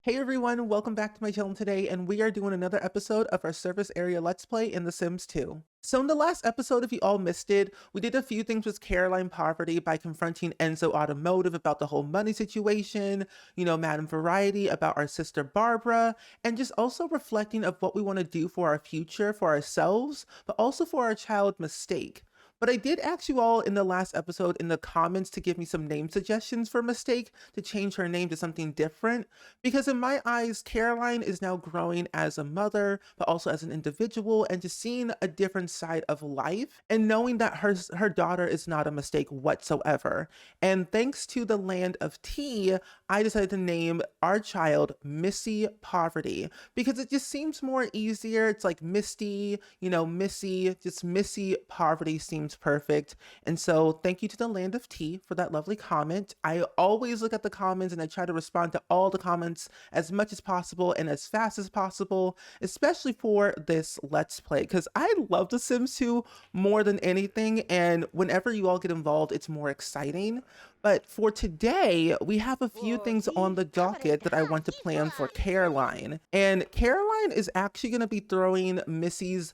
Hey everyone, welcome back to my channel today, and we are doing another episode of our surface area Let's Play in The Sims 2. So in the last episode, if you all missed it, we did a few things with Caroline Poverty by confronting Enzo Automotive about the whole money situation, Madame Variety about our sister Barbara, and just also reflecting of what we want to do for our future, for ourselves, but also for our child Mistake. But I did ask you all in the last episode in the comments to give me some name suggestions for Mistake to change her name to something different. Because in my eyes, Caroline is now growing as a mother, but also as an individual, and just seeing a different side of life and knowing that her daughter is not a mistake whatsoever. And thanks to the land of tea, I decided to name our child Missy Poverty because it just seems more easier. It's like Misty, Missy, just Missy Poverty seems perfect. And so thank you to the land of tea for that lovely comment. I always look at the comments and I try to respond to all the comments as much as possible and as fast as possible, especially for this Let's Play, because I love The Sims 2 more than anything. And whenever you all get involved, it's more exciting. But for today, we have a few things on the docket that I want to plan for Caroline. And Caroline is actually going to be throwing Missy's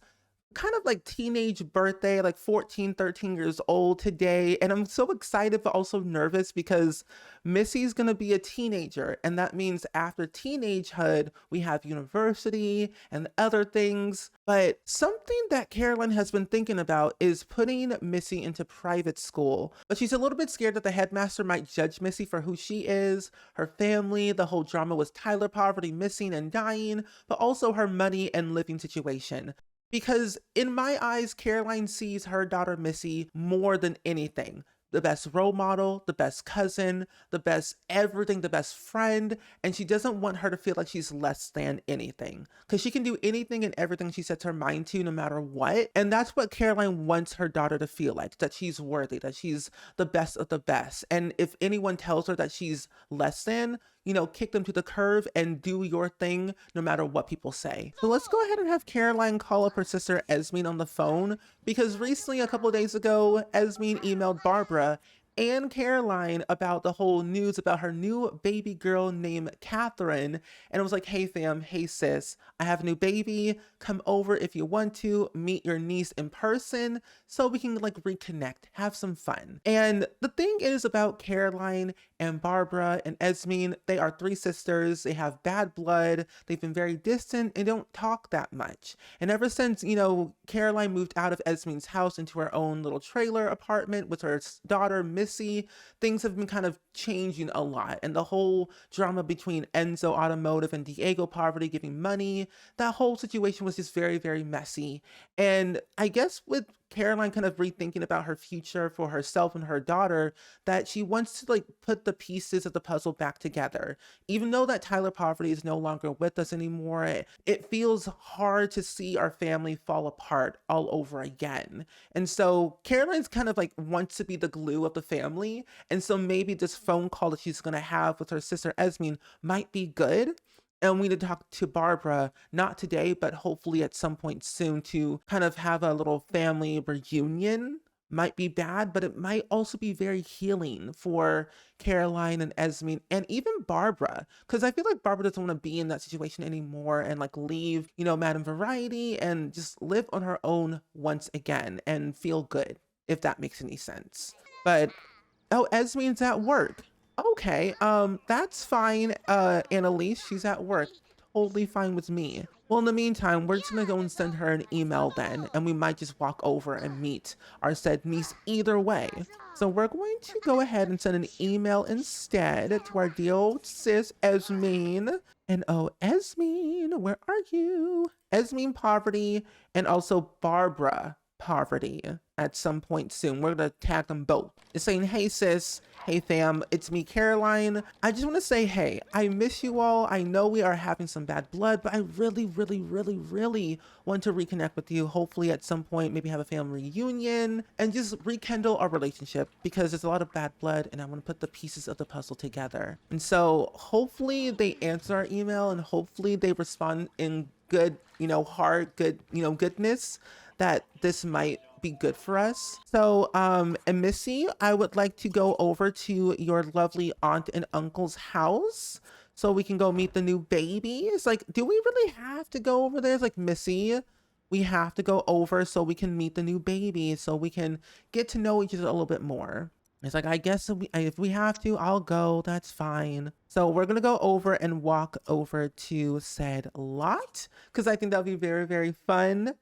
kind of like teenage birthday, like 14, 13 years old today. And I'm so excited, but also nervous because Missy's going to be a teenager. And that means after teenagehood, we have university and other things. But something that Carolyn has been thinking about is putting Missy into private school. But she's a little bit scared that the headmaster might judge Missy for who she is, her family, the whole drama with Tyler Poverty missing and dying, but also her money and living situation. Because in my eyes, Caroline sees her daughter Missy more than anything. The best role model, the best cousin, the best everything, the best friend. And she doesn't want her to feel like she's less than anything. Because she can do anything and everything she sets her mind to, no matter what. And that's what Caroline wants her daughter to feel like, that she's worthy, that she's the best of the best. And if anyone tells her that she's less than, kick them to the curb and do your thing no matter what people say. So let's go ahead and have Caroline call up her sister Esmeen on the phone because recently, a couple of days ago, Esmeen emailed Barbara and Caroline about the whole news about her new baby girl named Catherine. And it was like, hey fam, hey sis, I have a new baby. Come over if you want to meet your niece in person so we can like reconnect, have some fun. And the thing is about Caroline and Barbara and Esmeen, they are three sisters. They have bad blood. They've been very distant and don't talk that much. And ever since, Caroline moved out of Esmeen's house into her own little trailer apartment with her daughter, Missy, things have been kind of changing a lot. And the whole drama between Enzo Automotive and Diego Poverty giving money, that whole situation was just very, very messy. And I guess with Caroline kind of rethinking about her future for herself and her daughter, that she wants to like put the pieces of the puzzle back together. Even though that Tyler Poverty is no longer with us anymore, it feels hard to see our family fall apart all over again. And so Caroline's kind of like wants to be the glue of the family. And so maybe this phone call that she's going to have with her sister Esmeen might be good. And we need to talk to Barbara, not today, but hopefully at some point soon to kind of have a little family reunion. Might be bad, but it might also be very healing for Caroline and Esmeen and even Barbara. Because I feel like Barbara doesn't want to be in that situation anymore and like leave, Madame Variety and just live on her own once again and feel good, if that makes any sense. But oh, Esmeen's at work. Okay, that's fine, Annalise, she's at work. Totally fine with me. Well, in the meantime, we're just gonna go and send her an email then, and we might just walk over and meet our said niece either way. So we're going to go ahead and send an email instead to our dear old sis, Esmeen. And oh, Esmeen, where are you? Esmeen Poverty, and also Barbara Poverty at some point soon. We're gonna tag them both. It's saying, hey sis, hey fam, it's me Caroline. I just want to say, hey, I miss you all. I know we are having some bad blood, but I really, really, really, really want to reconnect with you. Hopefully at some point, maybe have a family reunion and just rekindle our relationship because there's a lot of bad blood and I want to put the pieces of the puzzle together. And so hopefully they answer our email and hopefully they respond in good, heart, good, goodness, that this might be good for us. So, and Missy, I would like to go over to your lovely aunt and uncle's house so we can go meet the new baby. It's like, do we really have to go over there? It's like, Missy, we have to go over so we can meet the new baby, so we can get to know each other a little bit more. It's like, I guess if we have to, I'll go. That's fine. So we're going to go over and walk over to said lot because I think that'll be very, very fun.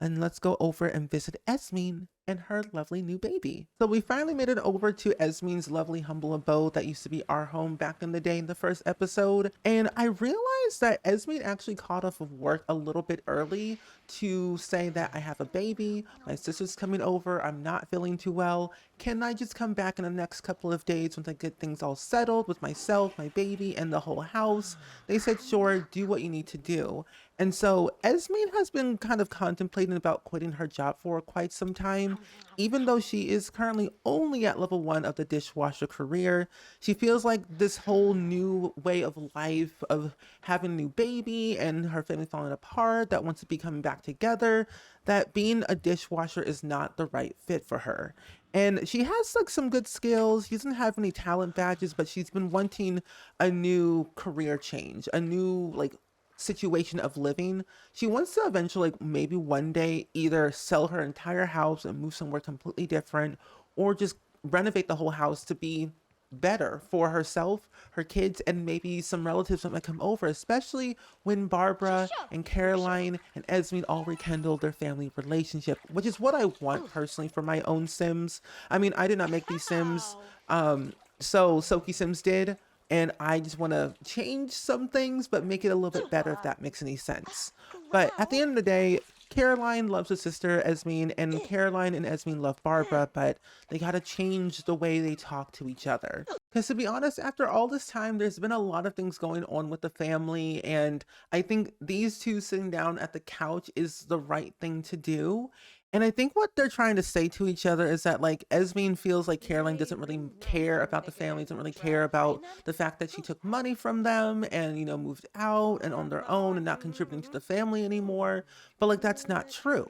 And let's go over and visit Esmeen and her lovely new baby. So we finally made it over to Esmeen's lovely humble abode that used to be our home back in the day in the first episode. And I realized that Esmeen actually caught off of work a little bit early to say that I have a baby, my sister's coming over, I'm not feeling too well. Can I just come back in the next couple of days once I get things all settled with myself, my baby, and the whole house? They said, sure, do what you need to do. And so Esmeen has been kind of contemplating about quitting her job for quite some time. Even though she is currently only at level 1 of the dishwasher career, she feels like this whole new way of life of having a new baby and her family falling apart that wants to be coming back together, that being a dishwasher is not the right fit for her. And she has like some good skills. She doesn't have any talent badges, but she's been wanting a new career change, a new like situation of living. She wants to eventually, like, maybe one day, either sell her entire house and move somewhere completely different, or just renovate the whole house to be better for herself, her kids, and maybe some relatives that might come over, especially when Barbara and Caroline and Esmeen all rekindle their family relationship, which is what I want personally for my own Sims. I mean, I did not make these Sims, so SokiSims did, and I just want to change some things, but make it a little bit better, if that makes any sense. But at the end of the day, Caroline loves her sister Esmeen, and Caroline and Esmeen love Barbara, but they gotta change the way they talk to each other. Because to be honest, after all this time, there's been a lot of things going on with the family, and I think these two sitting down at the couch is the right thing to do. And I think what they're trying to say to each other is that, like, Esmeen feels like Caroline doesn't really care about the family, doesn't really care about the fact that she took money from them and, you know, moved out and on their own and not contributing to the family anymore. But, like, that's not true.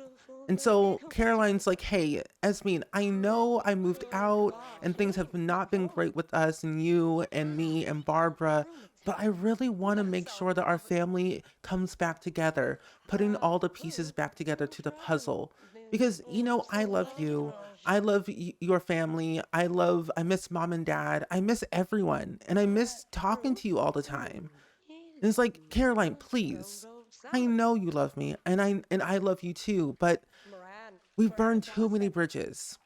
And so Caroline's like, hey, Esmeen, I know I moved out and things have not been great with us and you and me and Barbara, but I really want to make sure that our family comes back together, putting all the pieces back together to the puzzle. Because, you know, I love you. I love your family. I miss mom and dad. I miss everyone. And I miss talking to you all the time. And it's like, Caroline, please. I know you love me and I love you too, but we've burned too many bridges.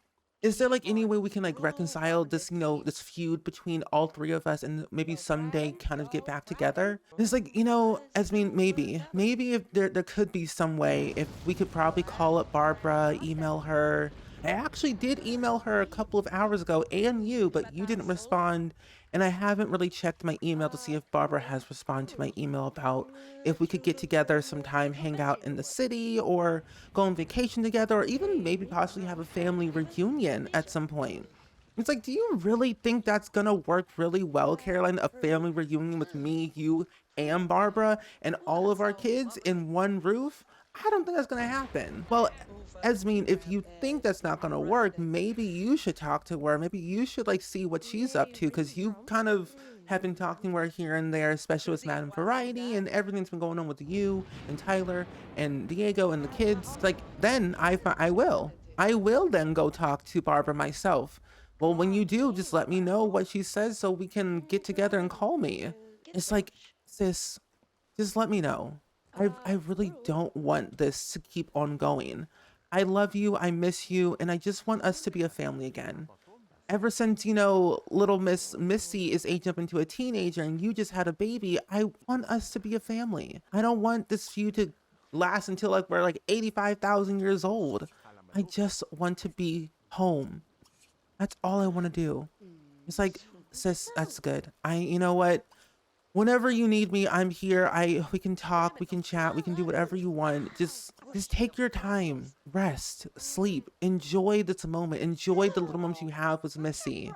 Is there like any way we can like reconcile this, you know, this feud between all three of us and maybe someday kind of get back together? It's like, you know, Esmeen, maybe if there could be some way, if we could probably call up Barbara, email her. I actually did email her a couple of hours ago and you, but you didn't respond. And I haven't really checked my email to see if Barbara has responded to my email about if we could get together sometime, hang out in the city, or go on vacation together, or even maybe possibly have a family reunion at some point. It's like, do you really think that's gonna work really well, Caroline? A family reunion with me, you, and Barbara, and all of our kids in one roof? I don't think that's gonna happen. Well, Esmeen, if you think that's not gonna work, maybe you should talk to her. Maybe you should like see what she's up to, because you kind of have been talking to her here and there, especially with Madam Variety and everything's been going on with you and Tyler and Diego and the kids. Like, then I will then go talk to Barbara myself. Well, when you do, just let me know what she says so we can get together and call me. It's like, sis, just let me know. I really don't want this to keep on going. I love you, I miss you, and I just want us to be a family again. Ever since, you know, little Miss Missy is aging up into a teenager and you just had a baby, I want us to be a family. I don't want this feud to last until like we're like 85,000 years old. I just want to be home. That's all I want to do. It's like, sis, that's good. You know what? Whenever you need me, I'm here. We can talk, we can chat, we can do whatever you want. Just take your time, rest, sleep, enjoy this moment, enjoy the little moments you have with Missy.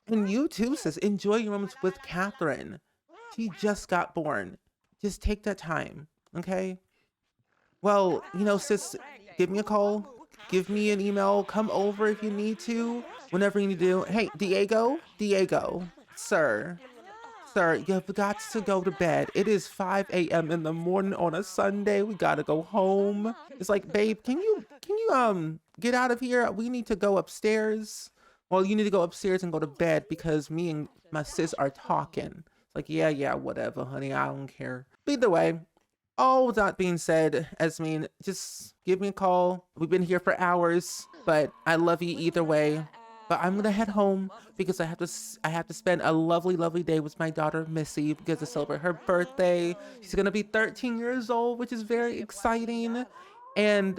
And you too, sis, enjoy your moments with Catherine. She just got born. Just take that time, okay? Well, you know, sis, give me a call, give me an email, come over if you need to, whenever you need to. Hey, Diego, sir. Sir, you've got to go to bed. It is 5 a.m. in the morning on a Sunday. We gotta go home. It's like, babe, can you get out of here? We need to go upstairs. Well, you need to go upstairs and go to bed because me and my sis are talking. It's like, yeah, whatever, honey. I don't care. But either way, all that being said, Esmeen, just give me a call. We've been here for hours, but I love you either way. But I'm gonna head home because I have to spend a lovely day with my daughter Missy because to celebrate her birthday. She's gonna be 13 years old, which is very exciting. And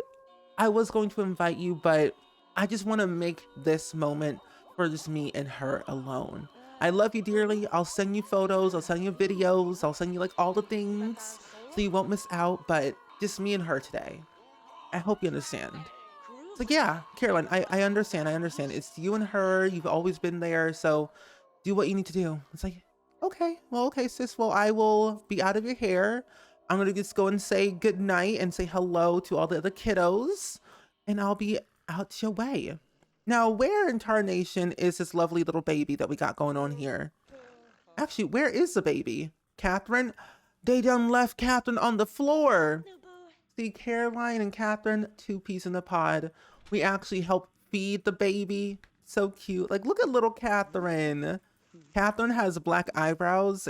I was going to invite you, but I just want to make this moment for just me and her alone. I love you dearly. I'll send you photos, I'll send you videos, I'll send you like all the things so you won't miss out, but just me and her today. I hope you understand. It's like, yeah, Caroline, I understand. It's you and her. You've always been there, so do what you need to do. It's like, okay, well, okay, sis. Well, I will be out of your hair. I'm gonna just go and say good night and say hello to all the other kiddos, and I'll be out your way. Now, where in tarnation is this lovely little baby that we got going on here? Actually, where is the baby? Catherine? They done left Catherine on the floor. See, Caroline and Catherine, two peas in a pod. We actually help feed the baby. So cute. Like, look at little Catherine. Catherine has black eyebrows.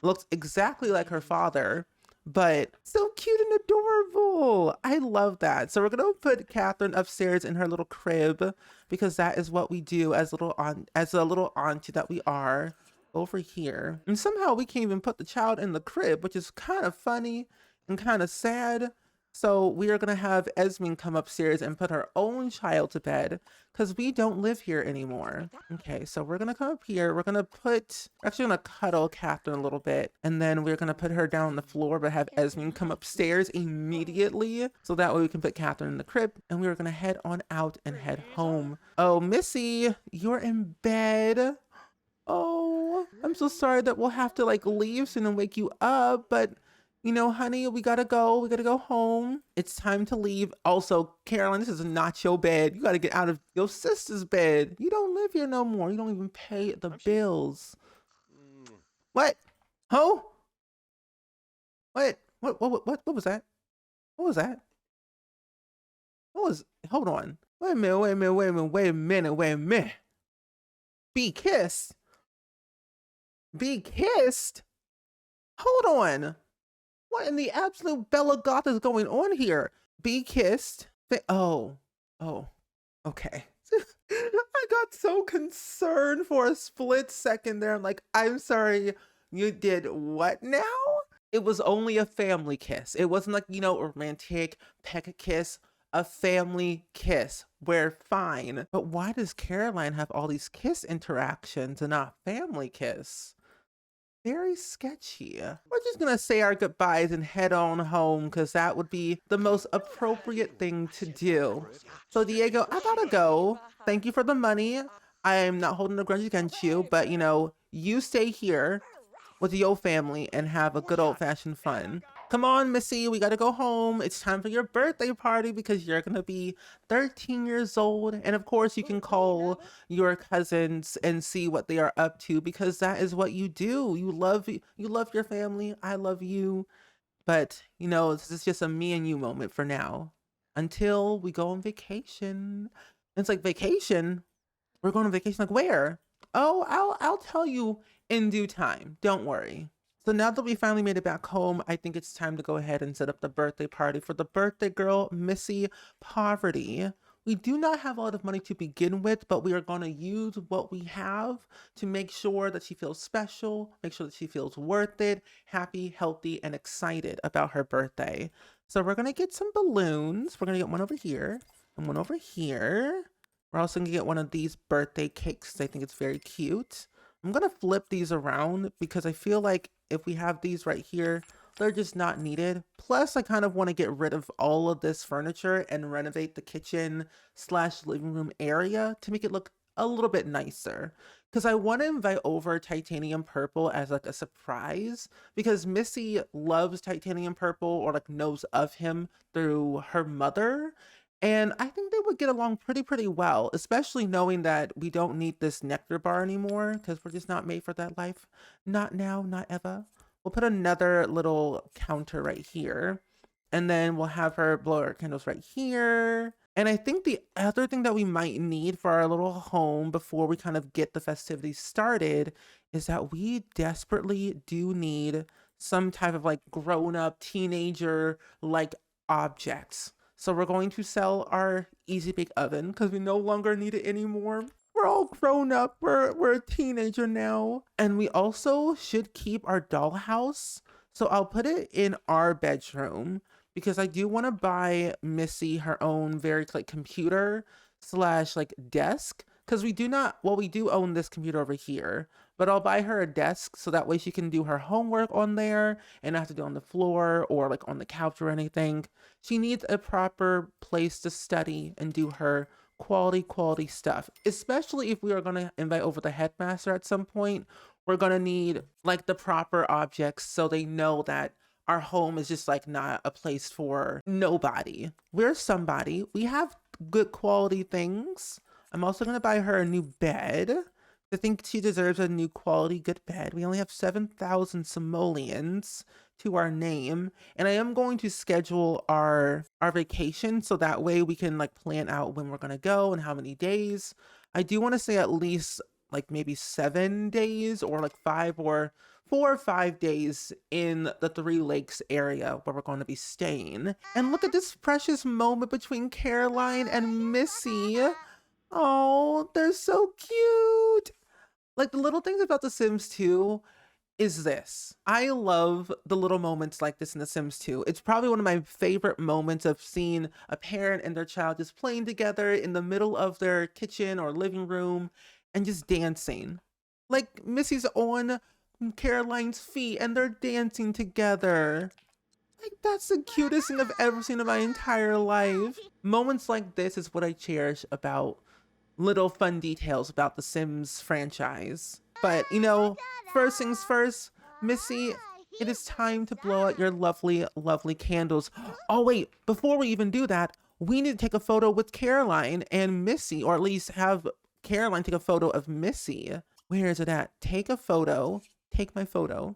Looks exactly like her father, but so cute and adorable. I love that. So we're gonna put Catherine upstairs in her little crib because that is what we do as a little auntie that we are over here. And somehow we can't even put the child in the crib, which is kind of funny and kind of sad. So we are gonna have Esmeen come upstairs and put her own child to bed because we don't live here anymore. Okay, so we're gonna come up here. We're actually gonna cuddle Catherine a little bit, and then we're gonna put her down on the floor, but have Esmeen come upstairs immediately, so that way we can put Catherine in the crib, and we're gonna head on out and head home. Oh, Missy, you're in bed. Oh, I'm so sorry that we'll have to like leave soon and wake you up, but you know, honey, we gotta go home. It's time to leave. Also, Caroline, this is not your bed. You gotta get out of your sister's bed. You don't live here no more. You don't even pay the bills. What? Huh? What? What was that? What was that? Hold on. Wait a minute. Be kissed? Be kissed? Hold on. What in the absolute Bella Goth is going on here? Be kissed? Oh, okay. I got so concerned for a split second there. I'm like, I'm sorry, you did what now? It was only a family kiss. It wasn't like, you know, a romantic peck kiss, a family kiss. We're fine. But why does Caroline have all these kiss interactions and not family kiss? Very sketchy. We're just gonna say our goodbyes and head on home because that would be the most appropriate thing to do. So Diego, I gotta go. Thank you for the money. I am not holding a grudge against you, but you know, you stay here with your family and have a good old-fashioned fun. Come on, Missy, we gotta go home. It's time for your birthday party because you're gonna be 13 years old. And of course, you can call your cousins and see what they are up to because that is what you do. You love your family. I love you. But, you know, this is just a me and you moment for now until we go on vacation. And it's like, vacation? We're going on vacation? Like, where? Oh, I'll tell you in due time. Don't worry. So now that we finally made it back home, I think it's time to go ahead and set up the birthday party for the birthday girl, Missy Poverty. We do not have a lot of money to begin with, but we are going to use what we have to make sure that she feels special, make sure that she feels worth it, happy, healthy, and excited about her birthday. So we're going to get some balloons. We're going to get one over here and one over here. We're also going to get one of these birthday cakes. I think it's very cute. I'm going to flip these around because I feel like if we have these right here, they're just not needed. Plus, I kind of want to get rid of all of this furniture and renovate the kitchen / living room area to make it look a little bit nicer. Because I want to invite over Titanium Purple as like a surprise because Missy loves Titanium Purple or like knows of him through her mother. And I think they would get along pretty well, especially knowing that we don't need this nectar bar anymore because we're just not made for that life. Not now, not ever. We'll put another little counter right here. And then we'll have her blow her candles right here. And I think the other thing that we might need for our little home before we kind of get the festivities started is that we desperately do need some type of like grown-up teenager like objects. So we're going to sell our Easy Bake Oven because we no longer need it anymore. We're all grown up. We're a teenager now. And we also should keep our dollhouse. So I'll put it in our bedroom because I do want to buy Missy her own very like computer slash like desk. Because we do own this computer over here, but I'll buy her a desk so that way she can do her homework on there and not have to do it on the floor or like on the couch or anything. She needs a proper place to study and do her quality stuff, especially if we are going to invite over the headmaster at some point. We're going to need like the proper objects so they know that our home is just like not a place for nobody. We're somebody. We have good quality things. I'm also going to buy her a new bed. I think she deserves a new quality good bed. We only have 7,000 simoleons to our name, and I am going to schedule our vacation so that way we can like plan out when we're going to go and how many days. I do want to say at least like maybe 7 days or like 4 or 5 days in the Three Lakes area where we're going to be staying. And look at this precious moment between Caroline and Missy. Oh, they're so cute. Like the little things about The Sims 2 is this. I love the little moments like this in The Sims 2. It's probably one of my favorite moments of seeing a parent and their child just playing together in the middle of their kitchen or living room and just dancing. Like Missy's on Caroline's feet and they're dancing together. Like that's the cutest thing I've ever seen in my entire life. Moments like this is what I cherish about little fun details about the Sims franchise. But you know, first things first, Missy, it is time to blow out your lovely candles. Oh wait, before we even do that, we need to take a photo with Caroline and Missy, or at least have Caroline take a photo of Missy. Where is it at? Take a photo. Take my photo.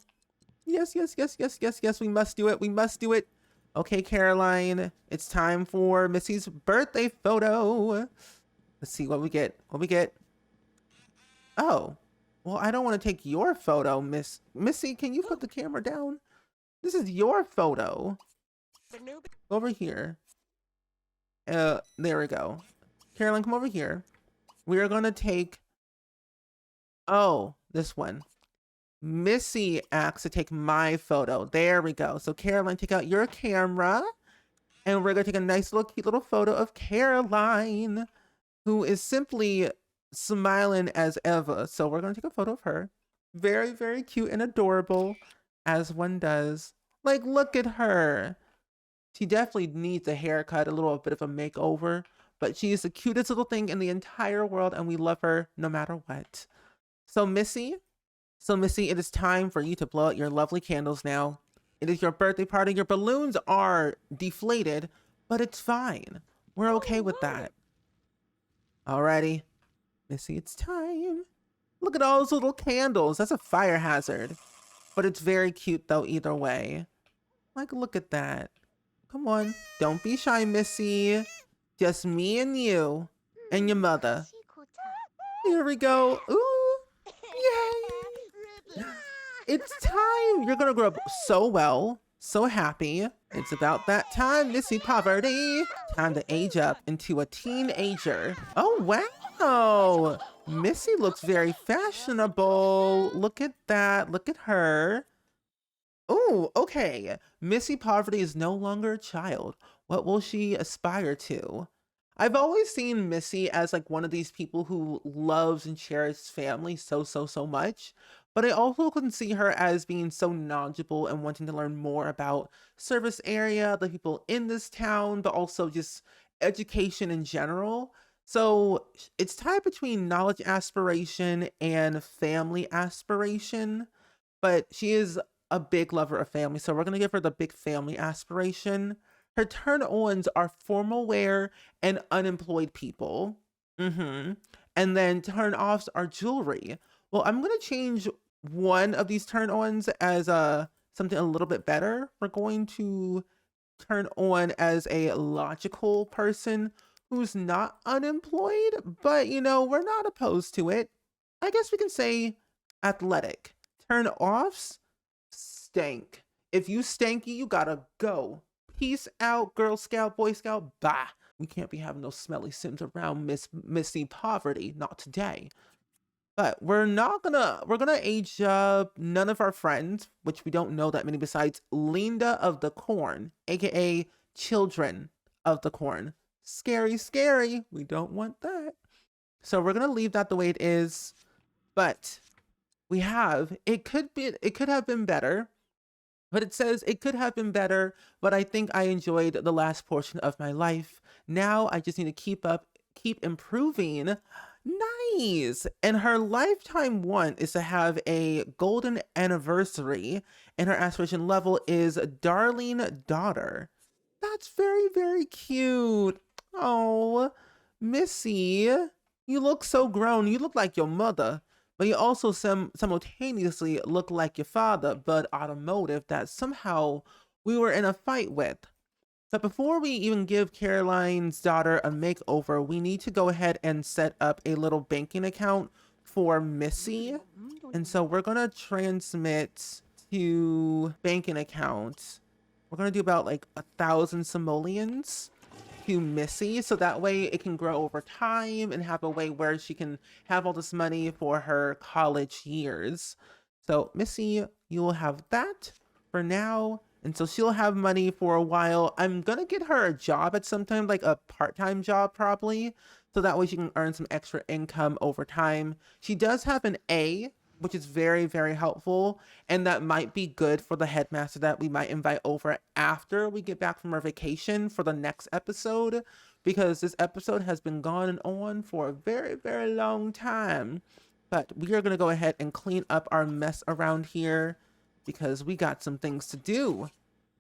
Yes, we must do it. We must do it. Okay, Caroline, it's time for Missy's birthday photo. Let's see what we get. Oh, well, I don't want to take your photo, Missy. Can you put the camera down? This is your photo. Over here. There we go. Caroline, come over here. We are going to take... Oh, this one. Missy asked to take my photo. There we go. So Caroline, take out your camera. And we're going to take a nice little cute little photo of Caroline, who is simply smiling as ever. So we're going to take a photo of her. Very cute and adorable, as one does. Like, look at her. She definitely needs a haircut, a little bit of a makeover, but she is the cutest little thing in the entire world, and we love her no matter what. So Missy, it is time for you to blow out your lovely candles now. It is your birthday party. Your balloons are deflated, but it's fine. We're okay with that. Alrighty, Missy, it's time. Look at all those little candles. That's a fire hazard. But it's very cute though, either way. Like, look at that. Come on, don't be shy, Missy. Just me and you and your mother. Here we go. Ooh, yay. It's time. You're gonna grow up so well, so happy. It's about that time, Missy Poverty. Time to age up into a teenager. Oh, wow. Missy looks very fashionable. Look at that. Look at her. Oh, okay. Missy Poverty is no longer a child. What will she aspire to? I've always seen Missy as like one of these people who loves and cherishes family so much. But I also can see her as being so knowledgeable and wanting to learn more about service area, the people in this town, but also just education in general. So it's tied between knowledge aspiration and family aspiration, but she is a big lover of family. So we're going to give her the big family aspiration. Her turn-ons are formal wear and unemployed people. And then turn-offs are jewelry. Well, I'm gonna change one of these turn-ons as something a little bit better. We're going to turn on as a logical person who's not unemployed, but we're not opposed to it. I guess we can say athletic. Turn offs, stank. If you stanky, you gotta go. Peace out, Girl Scout, Boy Scout, bye. We can't be having those smelly Sims around Missy Poverty, not today. But we're gonna age up none of our friends, which we don't know that many besides Linda of the Corn, aka Children of the Corn. Scary, scary. We don't want that. So we're gonna leave that the way it is. But it could have been better. But it says it could have been better, but I think I enjoyed the last portion of my life. Now I just need to keep improving. Nice. And her lifetime want is to have a golden anniversary, and her aspiration level is darling daughter. That's very, very cute. Oh, Missy, you look so grown. You look like your mother, but you also simultaneously look like your father, Bud Automotive, that somehow we were in a fight with. But before we even give Caroline's daughter a makeover, we need to go ahead and set up a little banking account for Missy. And so we're going to transmit to banking account. We're going to do about like 1,000 simoleons to Missy, so that way it can grow over time and have a way where she can have all this money for her college years. So Missy, you will have that for now. And so she'll have money for a while. I'm gonna get her a job at some time, like a part-time job probably, so that way she can earn some extra income over time. She does have an A, which is very, very helpful, and that might be good for the headmaster that we might invite over after we get back from our vacation for the next episode, because this episode has been gone on for a very, very long time. But we are gonna go ahead and clean up our mess around here, because we got some things to do.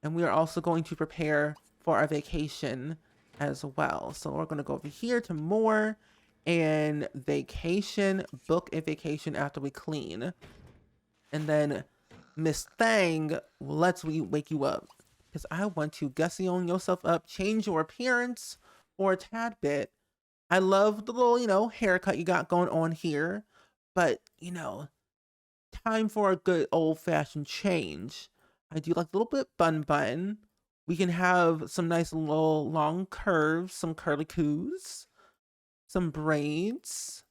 And we are also going to prepare for our vacation as well. So we're going to go over here to more and vacation, book a vacation after we clean. And then Miss Thang, let's wake you up, because I want to gussy on yourself up, change your appearance for a tad bit. I love the little, haircut you got going on here, but time for a good old-fashioned change. I do like a little bit bun. We can have some nice little long curves, some curly coos, some braids.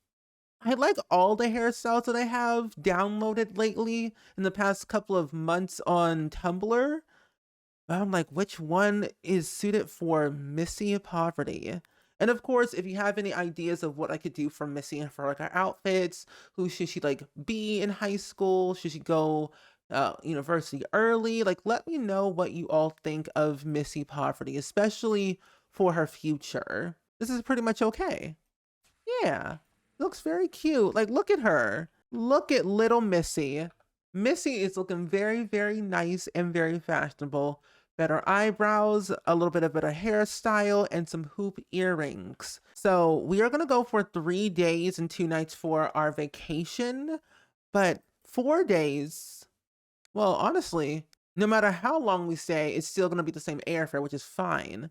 I like all the hairstyles that I have downloaded lately in the past couple of months on Tumblr. But I'm like, which one is suited for Missy Poverty? And of course, if you have any ideas of what I could do for Missy and for like our outfits, who should she like be in high school? Should she go university early? Like, let me know what you all think of Missy Poverty, especially for her future. This is pretty much okay. Yeah, looks very cute. Like, look at her. Look at little Missy. Missy is looking very, very nice and very fashionable. Better eyebrows, a little bit of better hairstyle, and some hoop earrings. So we are going to go for 3 days and 2 nights for our vacation, but 4 days, well, honestly, no matter how long we stay, it's still going to be the same airfare, which is fine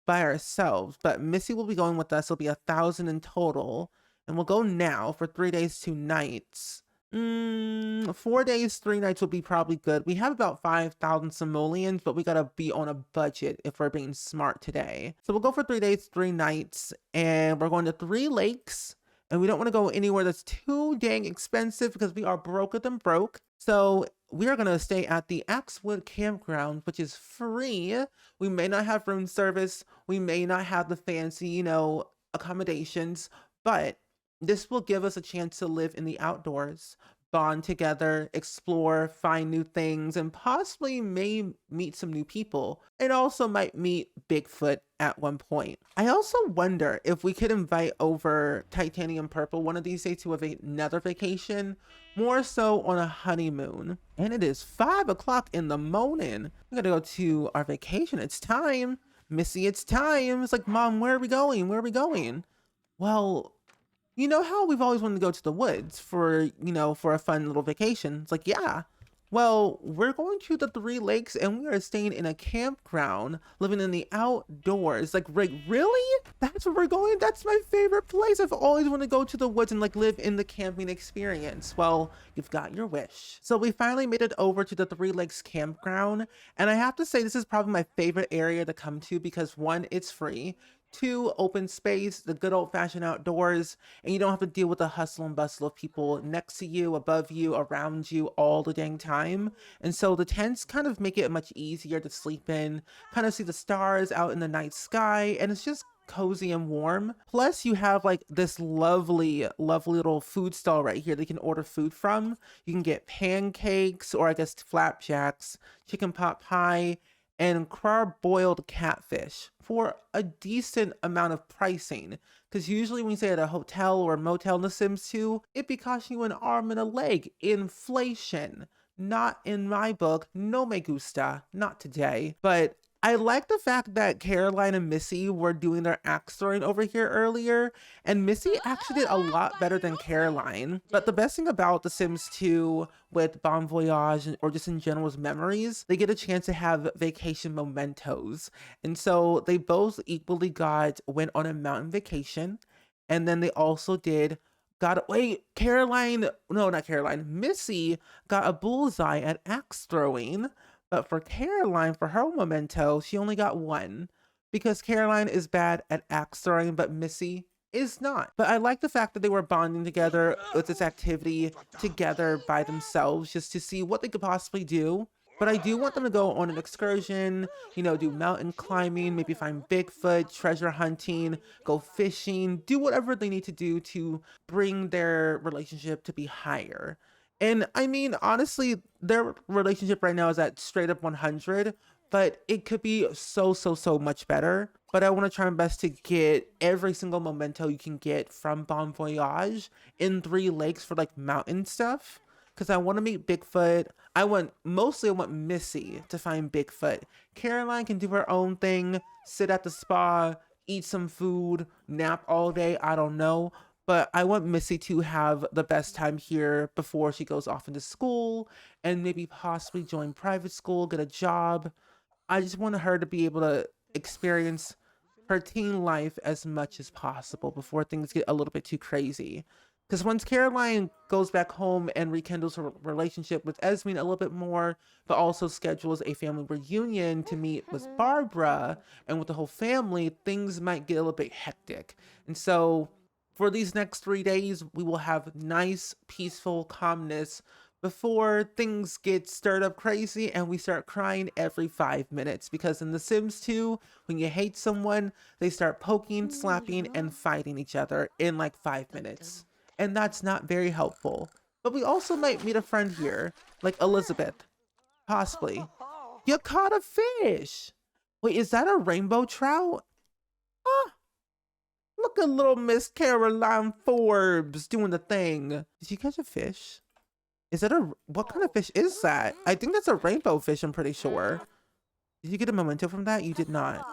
by ourselves. But Missy will be going with us. It'll be 1,000 in total, and we'll go now for 3 days, 2 nights. 4 days, 3 nights would be probably good. We have about 5,000 simoleons, but we gotta be on a budget if we're being smart today. So we'll go for 3 days, 3 nights, and we're going to 3 lakes. And we don't want to go anywhere that's too dang expensive because we are broker than broke. So we are going to stay at the Axewood Campground, which is free. We may not have room service. We may not have the fancy, accommodations, but this will give us a chance to live in the outdoors, bond together, explore, find new things, and possibly may meet some new people. And also might meet Bigfoot at one point. I also wonder if we could invite over Titanium Purple one of these days to another vacation, more so on a honeymoon. And it is 5 o'clock in the morning. We gotta go to our vacation. It's time. Missy, it's time. It's like, Mom, where are we going? Where are we going? Well, you know how we've always wanted to go to the woods for, for a fun little vacation? It's like, yeah. Well, we're going to the Three Lakes and we are staying in a campground, living in the outdoors. Like, really? That's where we're going? That's my favorite place. I've always wanted to go to the woods and like live in the camping experience. Well, you've got your wish. So we finally made it over to the Three Lakes campground. And I have to say, this is probably my favorite area to come to because one, it's free. Two, open space, the good old-fashioned outdoors, and you don't have to deal with the hustle and bustle of people next to you, above you, around you all the dang time. And so the tents kind of make it much easier to sleep in, kind of see the stars out in the night sky, and it's just cozy and warm. Plus you have like this lovely little food stall right here that you can order food from. You can get pancakes, or I guess flapjacks, chicken pot pie, and boiled catfish for a decent amount of pricing. Because usually when you stay at a hotel or a motel in The Sims 2, it'd be costing you an arm and a leg. Inflation. Not in my book. No me gusta. Not today. But I like the fact that Caroline and Missy were doing their axe throwing over here earlier, and Missy actually did a lot better than Caroline. But the best thing about The Sims 2 with Bon Voyage, or just in general's memories, they get a chance to have vacation mementos. And so they both equally went on a mountain vacation, and then they also Missy got a bullseye at axe throwing. But for Caroline, for her memento, she only got one because Caroline is bad at axe throwing, but Missy is not. But I like the fact that they were bonding together with this activity together by themselves just to see what they could possibly do. But I do want them to go on an excursion, do mountain climbing, maybe find Bigfoot, treasure hunting, go fishing, do whatever they need to do to bring their relationship to be higher. And I mean, honestly, their relationship right now is at straight up 100, but it could be so much better. But I want to try my best to get every single memento you can get from Bon Voyage in Three Lakes for like mountain stuff. Because I want to meet Bigfoot. I want Missy to find Bigfoot. Caroline can do her own thing, sit at the spa, eat some food, nap all day, I don't know. But I want Missy to have the best time here before she goes off into school and maybe possibly join private school, get a job. I just want her to be able to experience her teen life as much as possible before things get a little bit too crazy. Because once Caroline goes back home and rekindles her relationship with Esmeen a little bit more, but also schedules a family reunion to meet with Barbara and with the whole family, things might get a little bit hectic. And so for these next 3 days, we will have nice, peaceful calmness before things get stirred up crazy and we start crying every 5 minutes. Because in The Sims 2, when you hate someone, they start poking, slapping, and fighting each other in like 5 minutes. And that's not very helpful. But we also might meet a friend here, like Elizabeth. Possibly. You caught a fish! Wait, is that a rainbow trout? Ah! Look at little Miss Caroline Forbes doing the thing. Did you catch a fish? Is that what kind of fish is that? I think that's a rainbow fish, I'm pretty sure. Did you get a memento from that? You did not.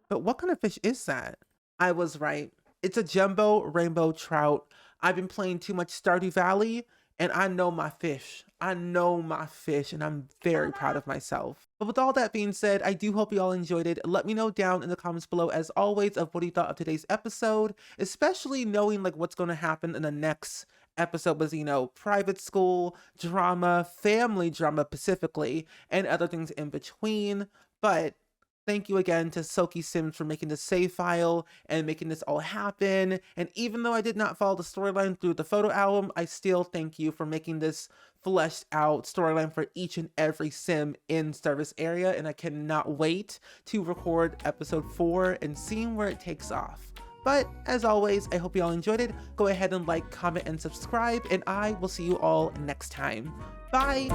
But what kind of fish is that? I was right. It's a jumbo rainbow trout. I've been playing too much Stardew Valley, and I know my fish. I know my fish, and I'm very proud of myself. But with all that being said, I do hope you all enjoyed it. Let me know down in the comments below, as always, of what you thought of today's episode, especially knowing like what's going to happen in the next episode was, private school drama, family drama specifically, and other things in between. But thank you again to SokiSims for making this save file and making this all happen. And even though I did not follow the storyline through the photo album, I still thank you for making this fleshed out storyline for each and every sim in service area. And I cannot wait to record episode 4 and seeing where it takes off. But as always, I hope you all enjoyed it. Go ahead and like, comment, and subscribe, and I will see you all next time. Bye!